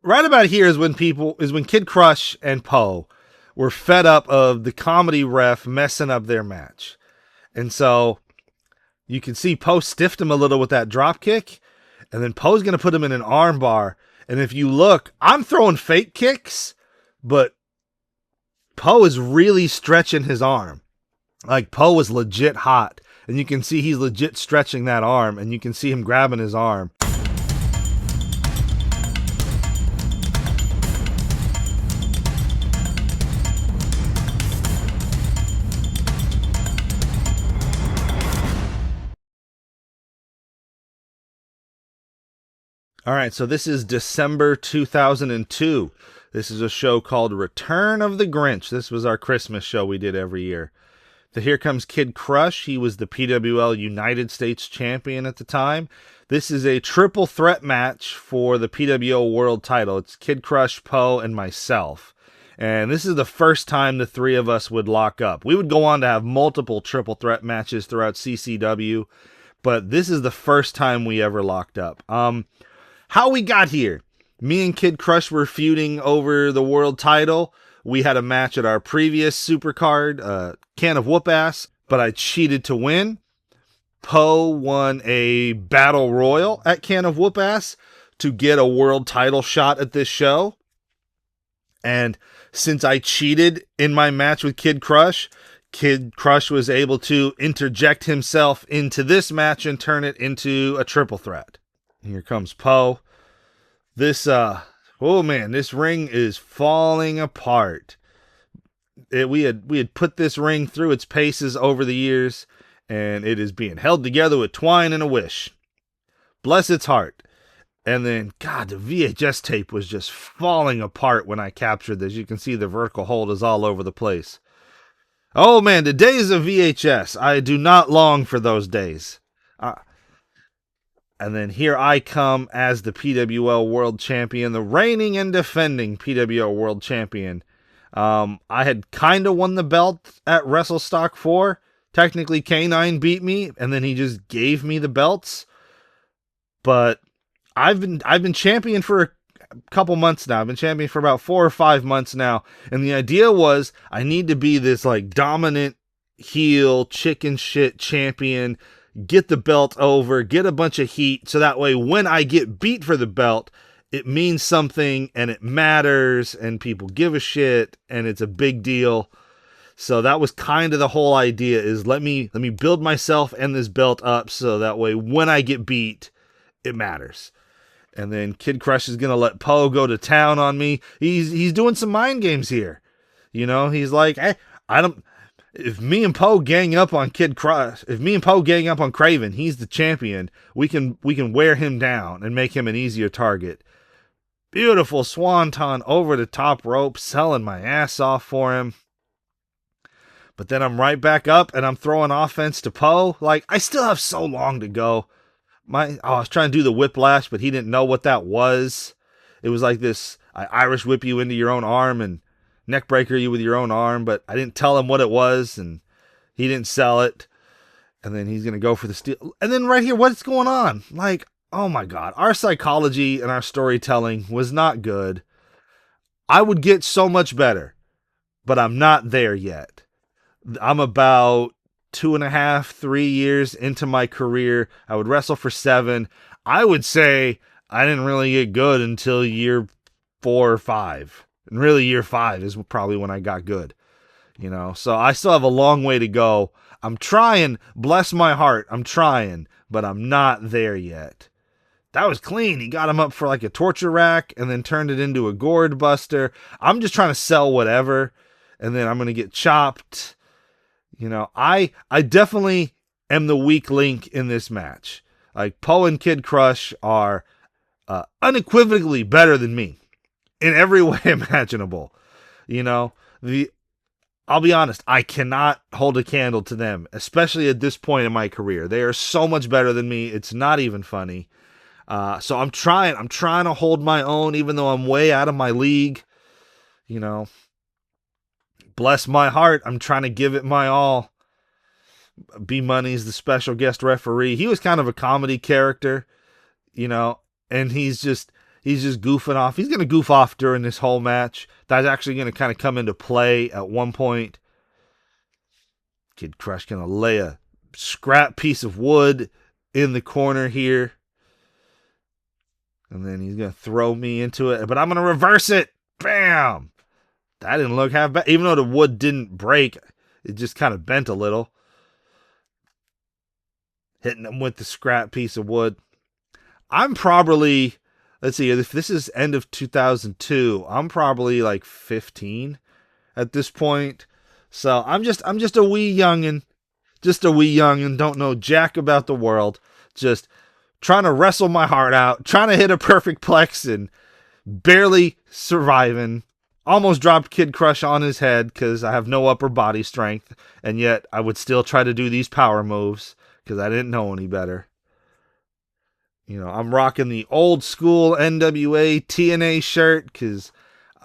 right about here is when Kid Crush and Poe were fed up of the comedy ref messing up their match. And so you can see Poe stiffed him a little with that drop kick, and then Poe's going to put him in an arm bar. And if you look, I'm throwing fake kicks, but Poe is really stretching his arm. Like, Poe is legit hot, and you can see he's legit stretching that arm, and you can see him grabbing his arm. All right, so this is December 2002. This is a show called Return of the Grinch. This was our Christmas show we did every year. So here comes Kid Crush. He was the PWL United States champion at the time. This is a triple threat match for the PWL world title. It's Kid Crush, Poe, and myself. And this is the first time the three of us would lock up. We would go on to have multiple triple threat matches throughout CCW, but this is the first time we ever locked up. How we got here. Me and Kid Crush were feuding over the world title. We had a match at our previous supercard, Can of Whoop Ass, but I cheated to win. Poe won a battle royal at Can of Whoop Ass to get a world title shot at this show. And since I cheated in my match with Kid Crush was able to interject himself into this match and turn it into a triple threat. Here comes Poe. This ring is falling apart. We had put this ring through its paces over the years, and it is being held together with twine and a wish. Bless its heart. And then, God, the VHS tape was just falling apart when I captured this. You can see the vertical hold is all over the place. Oh man, the days of VHS. I do not long for those days. And then here I come as the PWL World Champion, the reigning and defending PWL World Champion. I had kind of won the belt at WrestleStock 4. Technically, K9 beat me, and then he just gave me the belts. But I've been champion for a couple months now. I've been champion for about 4 or 5 months now. And the idea was I need to be this like dominant heel chicken shit champion, get the belt over, get a bunch of heat, so that way when I get beat for the belt, it means something and it matters and people give a shit and it's a big deal. So that was kind of the whole idea, is let me build myself and this belt up so that way when I get beat, it matters. And then Kid Crush is going to let Poe go to town on me. He's doing some mind games here. You know, he's like, hey, if me and Poe gang up on Kid Crush, if me and Poe gang up on Craven, he's the champion. We can wear him down and make him an easier target. Beautiful swanton over the top rope, selling my ass off for him. But then I'm right back up and I'm throwing offense to Poe. Like, I still have so long to go. I was trying to do the whiplash, but he didn't know what that was. It was like this, I Irish whip you into your own arm and neck breaker you with your own arm, but I didn't tell him what it was, and he didn't sell it. And then he's going to go for the steal. And then right here, what's going on? Like, oh my God, our psychology and our storytelling was not good. I would get so much better, but I'm not there yet. I'm about 2.5, 3 years into my career. I would wrestle for 7. I would say I didn't really get good until year 4 or 5. And really year 5 is probably when I got good, you know? So I still have a long way to go. I'm trying, bless my heart, I'm trying, but I'm not there yet. That was clean. He got him up for like a torture rack and then turned it into a gourd buster. I'm just trying to sell whatever, and then I'm going to get chopped. You know, I definitely am the weak link in this match. Like, Poe and Kid Crush are unequivocally better than me in every way imaginable. You know, I'll be honest, I cannot hold a candle to them, especially at this point in my career. They are so much better than me. It's not even funny. So I'm trying to hold my own, even though I'm way out of my league. You know, bless my heart, I'm trying to give it my all. B-Money's the special guest referee. He was kind of a comedy character, you know, and he's He's just goofing off. He's going to goof off during this whole match. That's actually going to kind of come into play at one point. Kid Crush going to lay a scrap piece of wood in the corner here. And then he's going to throw me into it. But I'm going to reverse it. Bam! That didn't look half bad. Even though the wood didn't break, it just kind of bent a little. Hitting him with the scrap piece of wood. I'm probably, let's see, if this is end of 2002, I'm probably like 15 at this point. So I'm just a wee youngin'. Just a wee youngin', don't know jack about the world. Just trying to wrestle my heart out, trying to hit a perfect plex and barely surviving. Almost dropped Kid Crush on his head because I have no upper body strength, and yet I would still try to do these power moves because I didn't know any better. You know, I'm rocking the old school NWA TNA shirt because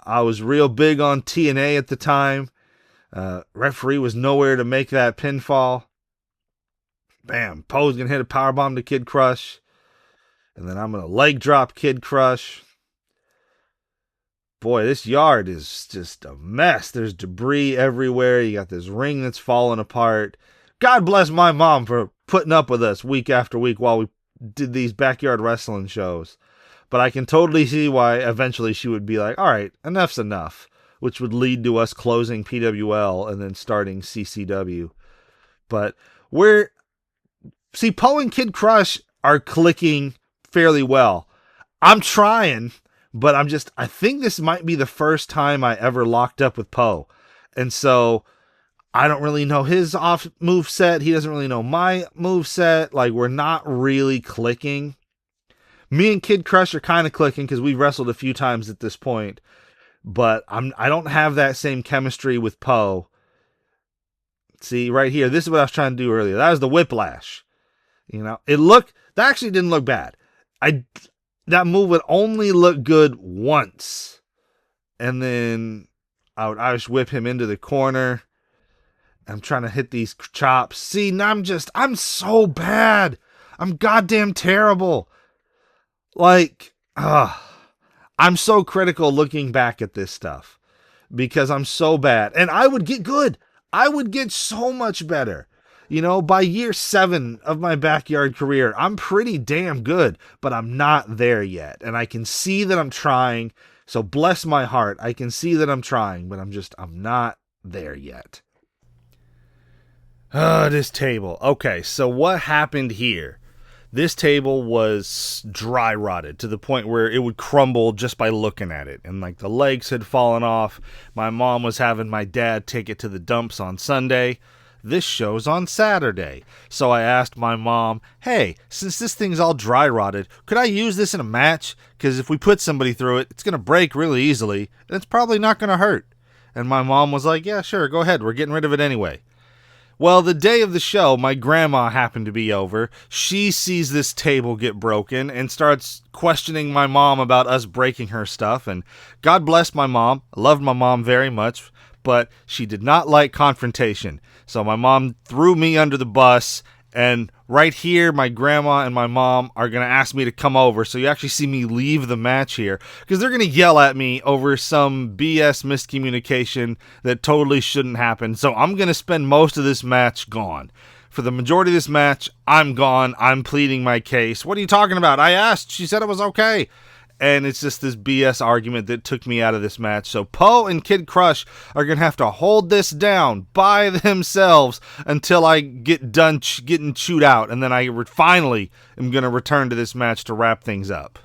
I was real big on TNA at the time. Referee was nowhere to make that pinfall. Bam, Poe's going to hit a powerbomb to Kid Crush. And then I'm going to leg drop Kid Crush. Boy, this yard is just a mess. There's debris everywhere. You got this ring that's falling apart. God bless my mom for putting up with us week after week while we did these backyard wrestling shows. But I can totally see why eventually she would be like, all right, enough's enough. Which would lead to us closing PWL and then starting CCW. But Poe and Kid Crush are clicking fairly well. I'm trying, but I think this might be the first time I ever locked up with Poe. And so I don't really know his off move set. He doesn't really know my move set. Like, we're not really clicking. Me and Kid Crush are kind of clicking because we've wrestled a few times at this point. But I don't have that same chemistry with Poe. See, right here, this is what I was trying to do earlier. That was the whiplash. You know, that actually didn't look bad. That move would only look good once. And then I would Irish whip him into the corner. I'm trying to hit these chops. See, now I'm so bad. I'm goddamn terrible. Like, I'm so critical looking back at this stuff because I'm so bad. And I would get good. I would get so much better. You know, by year 7 of my backyard career, I'm pretty damn good, but I'm not there yet. And I can see that I'm trying. So bless my heart. I can see that I'm trying, but I'm not there yet. This table. Okay, so what happened here? This table was dry rotted to the point where it would crumble just by looking at it. And like the legs had fallen off. My mom was having my dad take it to the dumps on Sunday. This show's on Saturday. So I asked my mom, hey, since this thing's all dry rotted, could I use this in a match? Because if we put somebody through it, it's going to break really easily. And it's probably not going to hurt. And my mom was like, yeah, sure, go ahead. We're getting rid of it anyway. Well, the day of the show, my grandma happened to be over. She sees this table get broken and starts questioning my mom about us breaking her stuff. And God bless my mom. I loved my mom very much, but she did not like confrontation. So my mom threw me under the bus. And right here, my grandma and my mom are going to ask me to come over. So you actually see me leave the match here because they're going to yell at me over some BS miscommunication that totally shouldn't happen. So I'm going to spend most of this match gone. For the majority of this match, I'm gone. I'm pleading my case. What are you talking about? I asked. She said it was okay. And it's just this BS argument that took me out of this match. So Poe and Kid Crush are going to have to hold this down by themselves until I get done getting chewed out. And then I finally am going to return to this match to wrap things up.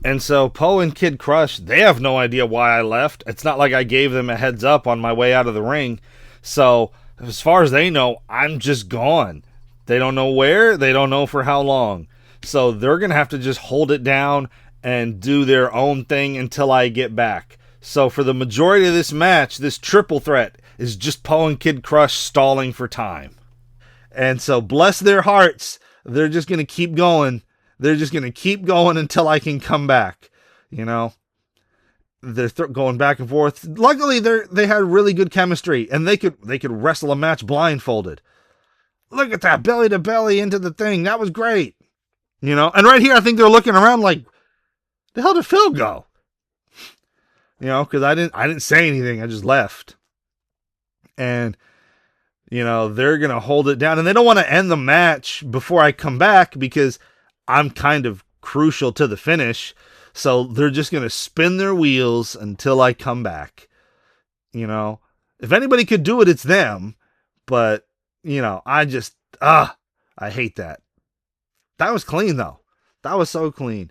And so Poe and Kid Crush, they have no idea why I left. It's not like I gave them a heads up on my way out of the ring. So as far as they know, I'm just gone. They don't know where. They don't know for how long. So they're going to have to just hold it down and do their own thing until I get back. So for the majority of this match, this triple threat is just Poe and Kid Crush stalling for time. And so bless their hearts, they're just going to keep going. They're just going to keep going until I can come back. You know, they're going back and forth. Luckily, they had really good chemistry and they could wrestle a match blindfolded. Look at that, belly to belly into the thing. That was great. You know, and right here, I think they're looking around like, The hell did Phil go? You know, because I didn't say anything. I just left. And, you know, they're going to hold it down. And they don't want to end the match before I come back because I'm kind of crucial to the finish. So they're just going to spin their wheels until I come back. You know, if anybody could do it, it's them. But, you know, I hate that. That was clean, though. That was so clean.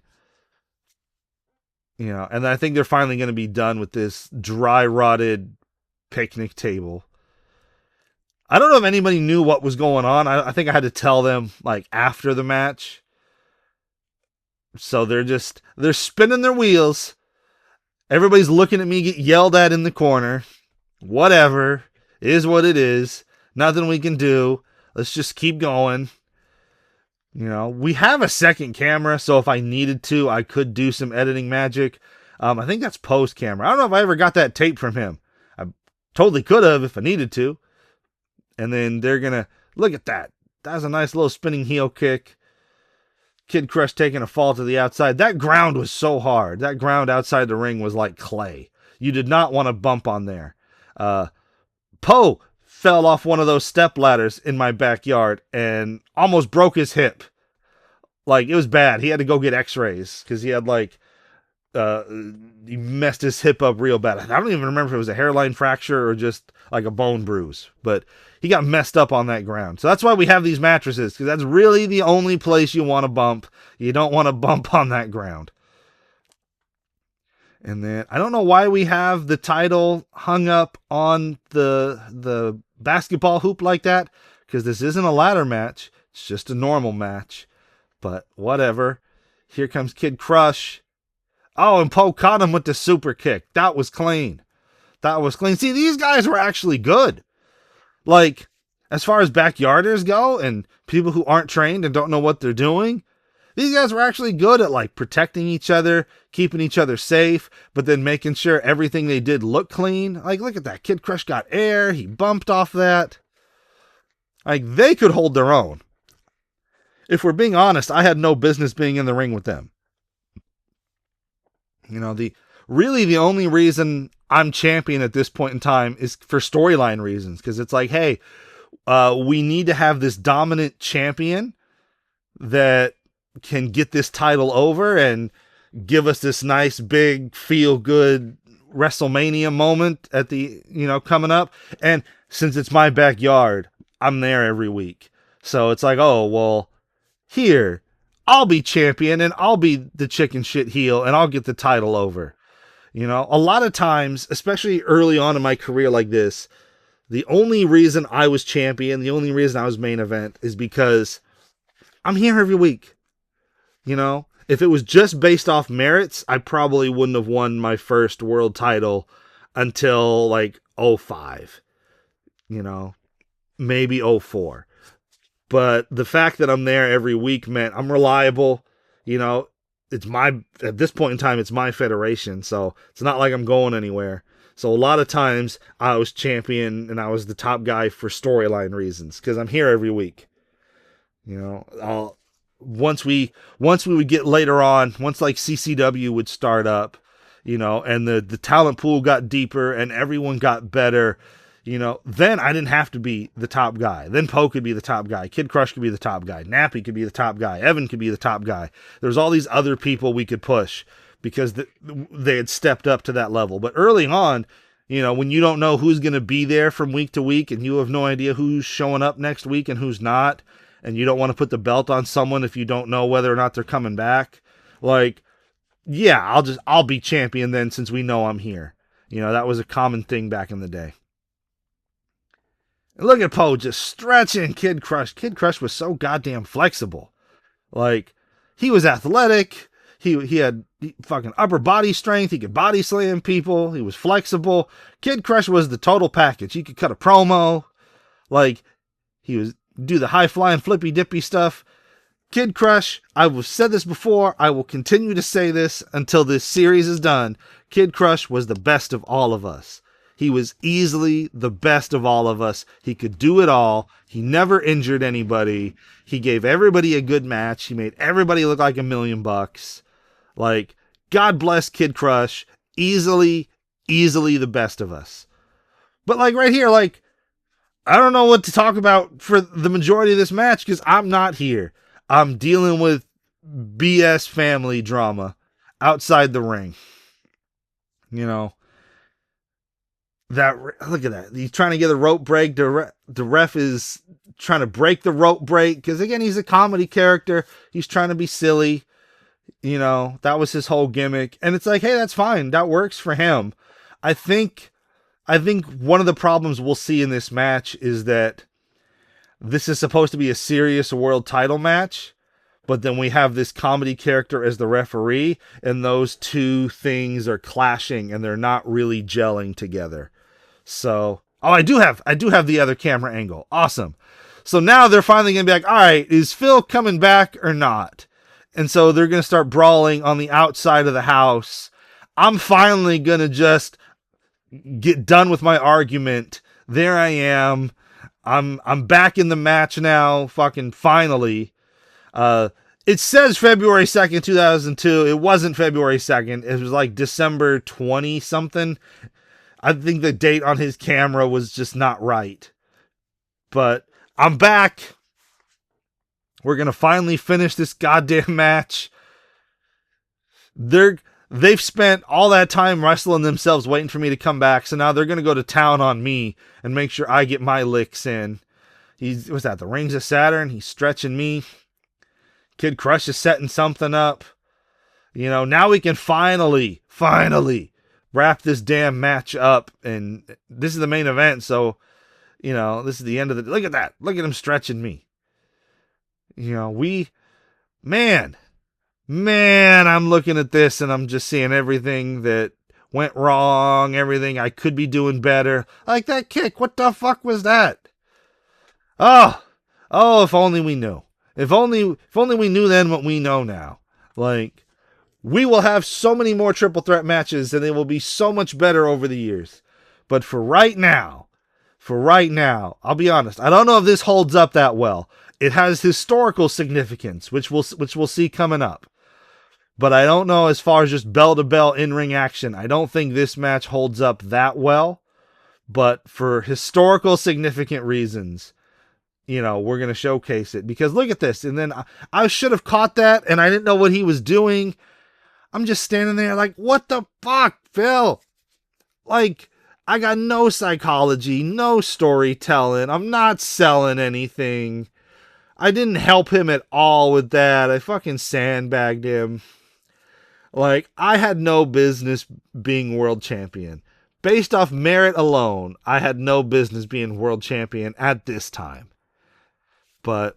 You know, and I think they're finally going to be done with this dry rotted picnic table. I don't know if anybody knew what was going on. I think I had to tell them like after the match. So they're spinning their wheels. Everybody's looking at me get yelled at in the corner. Whatever. It is what it is. Nothing we can do. Let's just keep going. You know, we have a second camera, so if I needed to, I could do some editing magic. I think that's post camera. I don't know if I ever got that tape from him. I totally could have if I needed to. And then they're going to, look at that. That's a nice little spinning heel kick. Kid Crush taking a fall to the outside. That ground was so hard. That ground outside the ring was like clay. You did not want to bump on there. Poe fell off one of those step ladders in my backyard and almost broke his hip. Like, it was bad. He had to go get x-rays because he had like, he messed his hip up real bad. I don't even remember if it was a hairline fracture or just like a bone bruise, but he got messed up on that ground. So that's why we have these mattresses, because that's really the only place you want to bump. You don't want to bump on that ground. And then I don't know why we have the title hung up on the basketball hoop like that, because this isn't a ladder match. It's just a normal match. But whatever. Here comes Kid Crush. Oh, and Poe caught him with the super kick. That was clean. That was clean. See, these guys were actually good. Like, as far as backyarders go and people who aren't trained and don't know what they're doing, these guys were actually good at like protecting each other, keeping each other safe, but then making sure everything they did looked clean. Like, look at that. Kid Crush got air. He bumped off that. Like, they could hold their own. If we're being honest, I had no business being in the ring with them. You know, the only reason I'm champion at this point in time is for storyline reasons. Because it's like, hey, we need to have this dominant champion that can get this title over and give us this nice, big, feel-good WrestleMania moment at the, you know, coming up. And since it's my backyard, I'm there every week. So it's like, oh, well, here, I'll be champion and I'll be the chicken shit heel and I'll get the title over. You know, a lot of times, especially early on in my career like this, the only reason I was champion, the only reason I was main event is because I'm here every week. You know, if it was just based off merits, I probably wouldn't have won my first world title until like 05, you know, maybe 04. But the fact that I'm there every week meant I'm reliable. You know, at this point in time, it's my federation. So it's not like I'm going anywhere. So a lot of times I was champion and I was the top guy for storyline reasons because I'm here every week. You know, once we would get later on, once like CCW would start up, you know, and the talent pool got deeper and everyone got better, you know, then I didn't have to be the top guy. Then Poe could be the top guy. Kid Crush could be the top guy. Nappy could be the top guy. Evan could be the top guy. There's all these other people we could push because they had stepped up to that level. But early on, you know, when you don't know who's going to be there from week to week and you have no idea who's showing up next week and who's not, and you don't want to put the belt on someone if you don't know whether or not they're coming back, like, yeah, I'll be champion then since we know I'm here. You know, that was a common thing back in the day. And look at Poe just stretching Kid Crush. Kid Crush was so goddamn flexible. Like, he was athletic. He had fucking upper body strength. He could body slam people. He was flexible. Kid Crush was the total package. He could cut a promo. Like, he was do the high flying flippy dippy stuff. Kid Crush, I've said this before. I will continue to say this until this series is done. Kid Crush was the best of all of us. He was easily the best of all of us. He could do it all. He never injured anybody. He gave everybody a good match. He made everybody look like $1 million. Like, God bless Kid Crush. Easily the best of us. But like right here, like, I don't know what to talk about for the majority of this match because I'm not here. I'm dealing with BS family drama outside the ring. You know, that, look at that. He's trying to get a rope break. The ref is trying to break the rope break because, again, he's a comedy character. He's trying to be silly. You know, that was his whole gimmick. And it's like, hey, that's fine. That works for him. I think one of the problems we'll see in this match is that this is supposed to be a serious world title match, but then we have this comedy character as the referee, and those two things are clashing and they're not really gelling together. So, I do have the other camera angle. Awesome. So now they're finally going to be like, all right, is Phil coming back or not? And so they're going to start brawling on the outside of the house. I'm finally going to just get done with my argument. There I am. I'm back in the match now. Fucking finally. It says February 2nd, 2002. It wasn't February 2nd. It was like December 20 something. I think the date on his camera was just not right. But I'm back. We're going to finally finish this goddamn match. They've spent all that time wrestling themselves waiting for me to come back, so now they're going to go to town on me and make sure I get my licks in. What's that, the Rings of Saturn? He's stretching me. Kid Crush is setting something up. You know, now we can finally wrap this damn match up, and this is the main event, so, you know, this is the end of the... Look at that. Look at him stretching me. You know, man, I'm looking at this and I'm just seeing everything that went wrong, everything I could be doing better. Like that kick. What the fuck was that? Oh, if only we knew. If only we knew then what we know now. Like, we will have so many more triple threat matches and they will be so much better over the years. But for right now, I'll be honest, I don't know if this holds up that well. It has historical significance, which we'll see coming up. But I don't know as far as just bell-to-bell in-ring action. I don't think this match holds up that well. But for historical significant reasons, you know, we're going to showcase it. Because look at this. And then I should have caught that, and I didn't know what he was doing. I'm just standing there like, what the fuck, Phil? Like, I got no psychology, no storytelling. I'm not selling anything. I didn't help him at all with that. I fucking sandbagged him. Like, I had no business being world champion. Based off merit alone, I had no business being world champion at this time. But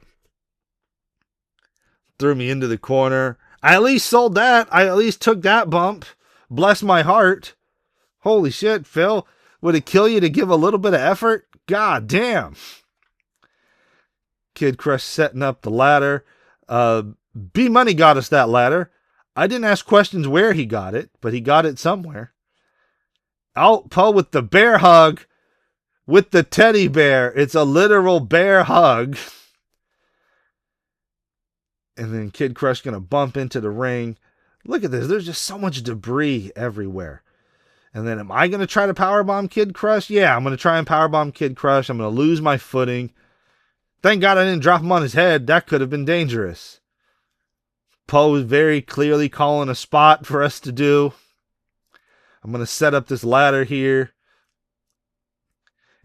threw me into the corner. I at least sold that. I at least took that bump. Bless my heart. Holy shit, Phil. Would it kill you to give a little bit of effort? God damn. Kid Crush setting up the ladder. B Money got us that ladder. I didn't ask questions where he got it, but he got it somewhere. Out Poe with the bear hug with the teddy bear. It's a literal bear hug. And then Kid Crush gonna bump into the ring. Look at this. There's just so much debris everywhere. And then am I going to try to powerbomb Kid Crush? Yeah, I'm going to try and powerbomb Kid Crush. I'm going to lose my footing. Thank God I didn't drop him on his head. That could have been dangerous. Poe is very clearly calling a spot for us to do. I'm going to set up this ladder here.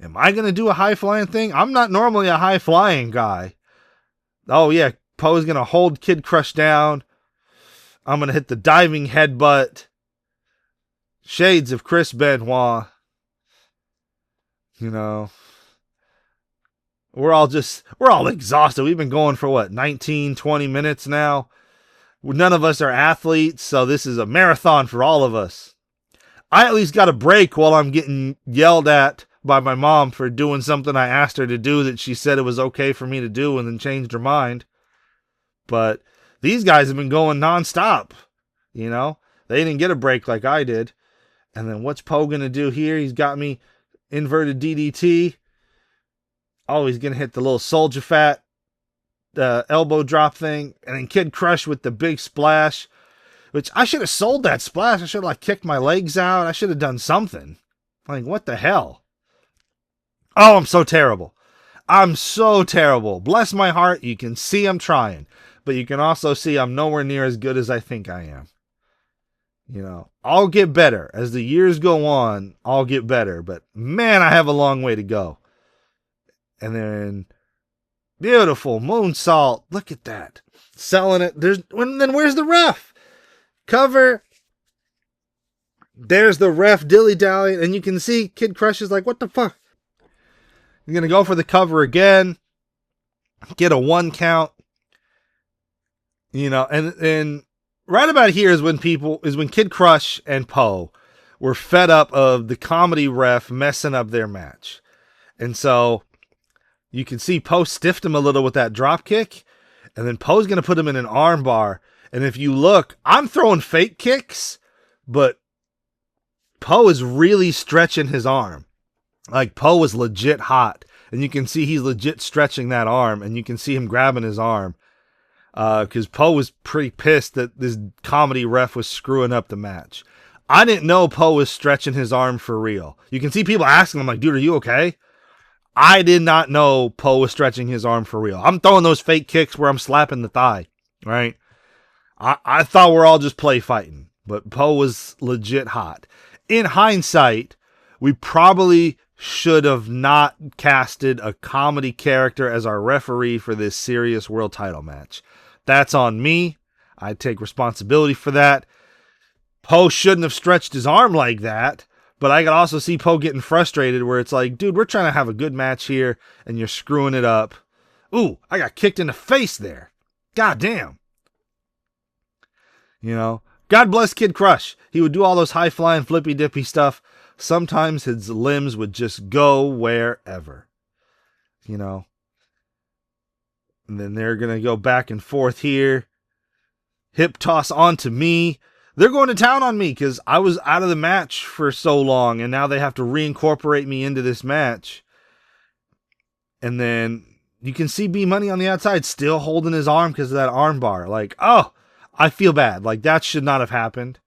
Am I going to do a high-flying thing? I'm not normally a high-flying guy. Oh, yeah. Poe's going to hold Kid Crush down. I'm going to hit the diving headbutt. Shades of Chris Benoit. You know. We're all exhausted. We've been going for what, 19, 20 minutes now? None of us are athletes, so this is a marathon for all of us. I at least got a break while I'm getting yelled at by my mom for doing something I asked her to do that she said it was okay for me to do and then changed her mind. But these guys have been going nonstop. You know, they didn't get a break like I did. And then what's Poe going to do here? He's got me inverted DDT. Oh, he's going to hit the little soldier fat elbow drop thing. And then Kid Crush with the big splash. which I should have sold that splash. I should have like kicked my legs out. I should have done something. Like, what the hell? Oh, I'm so terrible. I'm so terrible. Bless my heart. You can see I'm trying, but you can also see I'm nowhere near as good as I think I am. You know, I'll get better. As the years go on, I'll get better. But man, I have a long way to go. And then, beautiful moonsault. Look at that. Selling it. Then where's the ref? Cover. There's the ref dilly-dallying. And you can see Kid Crush is like, what the fuck? You're going to go for the cover again. Get a 1 count. You know, and right about here is when Kid Crush and Poe were fed up of the comedy ref messing up their match. And so you can see Poe stiffed him a little with that drop kick, and then Poe's going to put him in an arm bar. And if you look, I'm throwing fake kicks, but Poe is really stretching his arm. Like, Poe was legit hot, and you can see he's legit stretching that arm, and you can see him grabbing his arm. Because Poe was pretty pissed that this comedy ref was screwing up the match. I didn't know Poe was stretching his arm for real. You can see people asking him, like, dude, are you okay? I did not know Poe was stretching his arm for real. I'm throwing those fake kicks where I'm slapping the thigh, right? I thought we're all just play fighting, but Poe was legit hot. In hindsight, we probably should have not casted a comedy character as our referee for this serious world title match. That's on me. I take responsibility for that. Poe shouldn't have stretched his arm like that, but I could also see Poe getting frustrated where it's like, dude, we're trying to have a good match here, and you're screwing it up. Ooh, I got kicked in the face there. God damn. You know, God bless Kid Crush. He would do all those high-flying, flippy-dippy stuff. Sometimes his limbs would just go wherever. You know. And then they're going to go back and forth here. Hip toss onto me. They're going to town on me because I was out of the match for so long, and now they have to reincorporate me into this match. And then you can see B-Money on the outside still holding his arm because of that arm bar. Like, oh, I feel bad. Like, that should not have happened.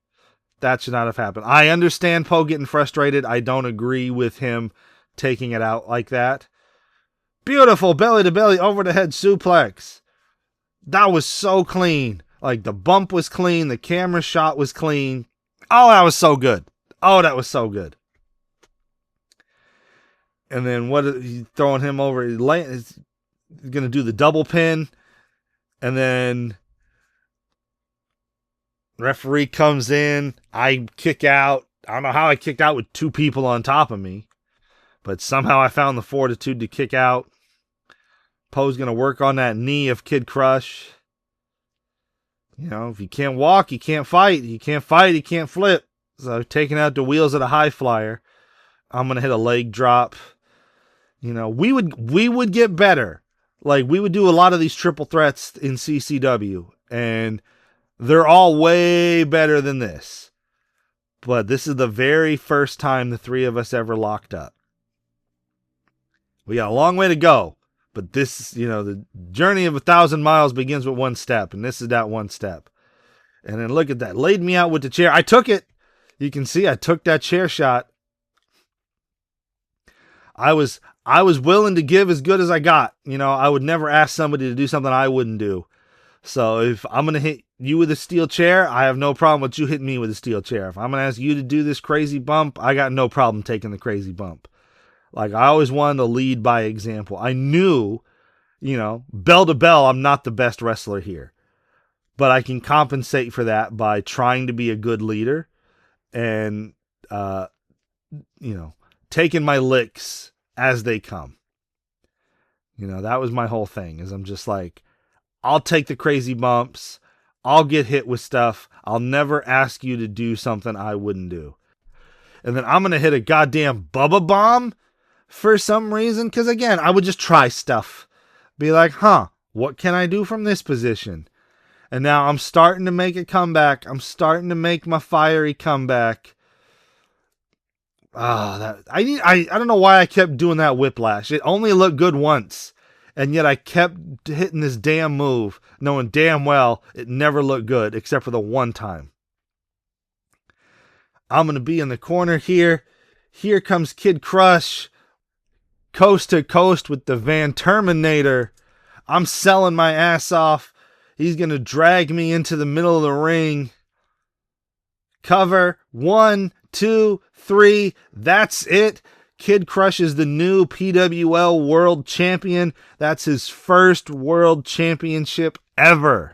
That should not have happened. I understand Poe getting frustrated. I don't agree with him taking it out like that. Beautiful belly-to-belly over-the-head suplex. That was so clean. Like, the bump was clean. The camera shot was clean. Oh, that was so good. Oh, that was so good. And then he's throwing him over. He's going to do the double pin. And then referee comes in. I kick out. I don't know how I kicked out with 2 people on top of me. But somehow I found the fortitude to kick out. Poe's going to work on that knee of Kid Crush. You know, if you can't walk, you can't fight. You can't fight, you can't flip. So taking out the wheels of the high flyer. I'm going to hit a leg drop. You know, we would get better. Like, we would do a lot of these triple threats in CCW. And they're all way better than this. But this is the very first time the 3 of us ever locked up. We got a long way to go. But this, you know, the journey of 1,000 miles begins with 1 step. And this is that 1 step. And then look at that. Laid me out with the chair. I took it. You can see I took that chair shot. I was willing to give as good as I got. You know, I would never ask somebody to do something I wouldn't do. So if I'm going to hit you with a steel chair, I have no problem with you hitting me with a steel chair. If I'm going to ask you to do this crazy bump, I got no problem taking the crazy bump. Like, I always wanted to lead by example. I knew, you know, bell to bell, I'm not the best wrestler here. But I can compensate for that by trying to be a good leader and, you know, taking my licks as they come. You know, that was my whole thing, is I'm just like, I'll take the crazy bumps. I'll get hit with stuff. I'll never ask you to do something I wouldn't do. And then I'm going to hit a goddamn Bubba Bomb for some reason. Because again, I would just try stuff. Be like, what can I do from this position? And now I'm starting to make a comeback. I'm starting to make my fiery comeback. I don't know why I kept doing that whiplash. It only looked good once. And yet I kept hitting this damn move, knowing damn well it never looked good, except for the one time. I'm going to be in the corner here. Here comes Kid Crush, coast to coast with the Van Terminator. I'm selling my ass off. He's going to drag me into the middle of the ring. Cover. 1, 2, 3. That's it. Kid Crush is the new PWL World Champion. That's his first World Championship ever.